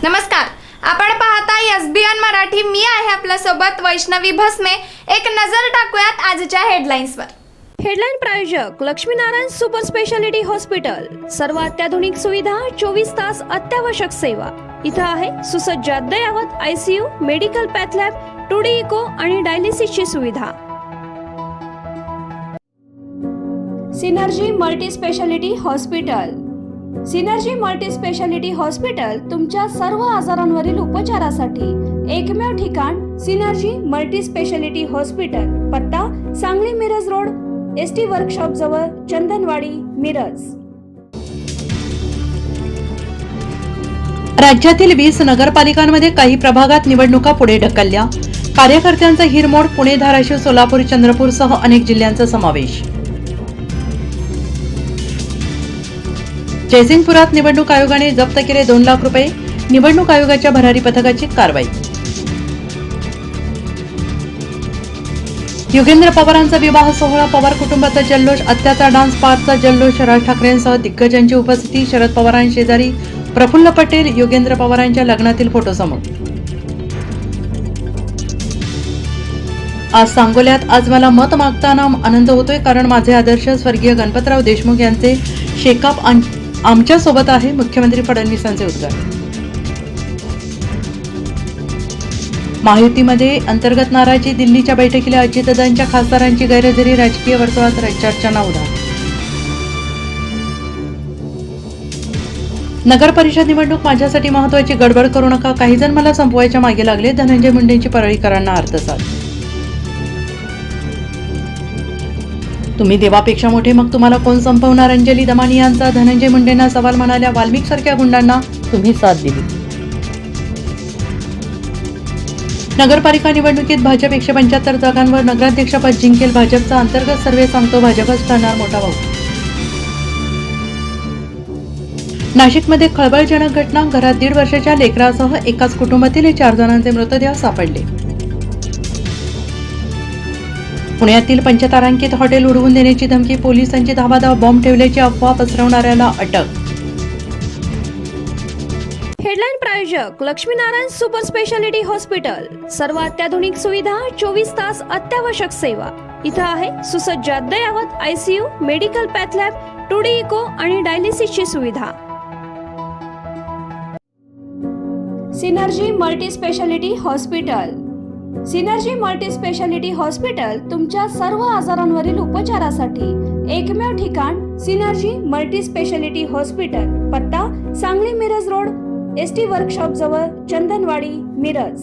नमस्कार, आपण पाहताय एसबीएन मराठी. मी आहे आपल्या सोबत वैष्णवी भस्मे. एक नजर टाकूयात आजच्या हेडलाईन्सवर. हेडलाईन प्रायोजक लक्ष्मीनारायण सुपर स्पेशालिटी हॉस्पिटल. सर्व अत्याधुनिक सुविधा, 24 तास अत्यावश्यक सेवा. इथं आहे सुसज्ज अद्ययावत ICU, medical path lab, 2D echo आणि डायलिसिसची सुविधा. Synergy multi speciality hospital. Synergy multi speciality hospital तुमच्या सर्व आजारांवरील उपचारासाठी एकमेव ठिकाण. Synergy multi speciality hospital. पत्ता Sangli Miraj road, ST workshop जवळ, चंदनवाडी, मिरज. राज्यातील 20 नगरपालिकांमध्ये काही प्रभागात निवडणुका पुढे ढकलल्या. कार्यकर्त्यांचा हिरमोड. पुणे, धाराशिव, सोलापूर, चंद्रपूर सह अनेक जिल्ह्यांचा समावेश. जयसिंगपुरात निवडणूक आयोगाने जप्त केले 2 लाख रुपये. निवडणूक आयोगाच्या भरारी पथकाची कारवाई. योगेंद्र पवारांचा विवाह सोहळा. पवार कुटुंबाचा जल्लोष. आत्याचा डान्स पार्कचा जल्लोष. राज ठाकरेंसह दिग्गजांची उपस्थिती. शरद पवारांशेजारी प्रफुल्ल पटेल. योगेंद्र पवारांच्या लग्नातील फोटो समोर. आज सांगोल्यात. आज मला मत मागताना आनंद होतोय, कारण माझे आदर्श स्वर्गीय गणपतराव देशमुख यांचे शेकाप आमच्या सोबत आहे. मुख्यमंत्री फडणवीसांचे उद्गार. महायुतीमध्ये अंतर्गत नाराजी. दिल्लीच्या बैठकीला अजितदादांच्या खासदारांची गैरहजेरी. राजकीय वर्तुळात चर्चांना उधाण. नगर परिषद निवडणूक माझ्यासाठी महत्त्वाची. गडबड करू नका. काही जण मला संपवायच्या मागे लागले. धनंजय मुंडेंची परळीकरांना अर्थसाध. तुम्ही देवापेक्षा मोठे, मग तुम्हाला कोण संपवणार. अंजली दमानी यांचा धनंजय मुंडेंना सवाल. म्हणाल्या, वाल्मिक सारख्या गुंडांना तुम्ही साथ दिली. नगरपालिका निवडणुकीत भाजप 175 जागांवर नगराध्यक्षपद जिंकेल. भाजपचा अंतर्गत सर्व्हे सांगतो भाजपच ठरणार मोठा भाऊ. नाशिकमध्ये खळबळजनक घटना. घरात 1.5 वर्षाच्या लेकरासह एकाच कुटुंबातील 4 जणांचे मृतदेह सापडले. पुण्यातील पंचतारांकित हॉटेल उडवून देण्याची धमकी. पोलिसांची धावाधाव. बॉम्ब ठेवल्याची अफवा पसरवणाऱ्याला अटक. हेडलाईन प्रायोजक लक्ष्मीनारायण सुपर स्पेशालिटी हॉस्पिटल. सर्व अत्याधुनिक सुविधा, 24 तास अत्यावश्यक सेवा. इथं आहे सुसज्ज अद्ययावत ICU, medical path lab, 2D echo आणि डायलिसिसची सुविधा. Synergy multi speciality hospital. Synergy multi speciality hospital तुमच्या सर्व आजारांवरील उपचारासाठी एकमेव ठिकाण. Synergy multi speciality hospital. पत्ता Sangli Miraj road, ST workshop जवळ, चंदनवाडी, मिरज.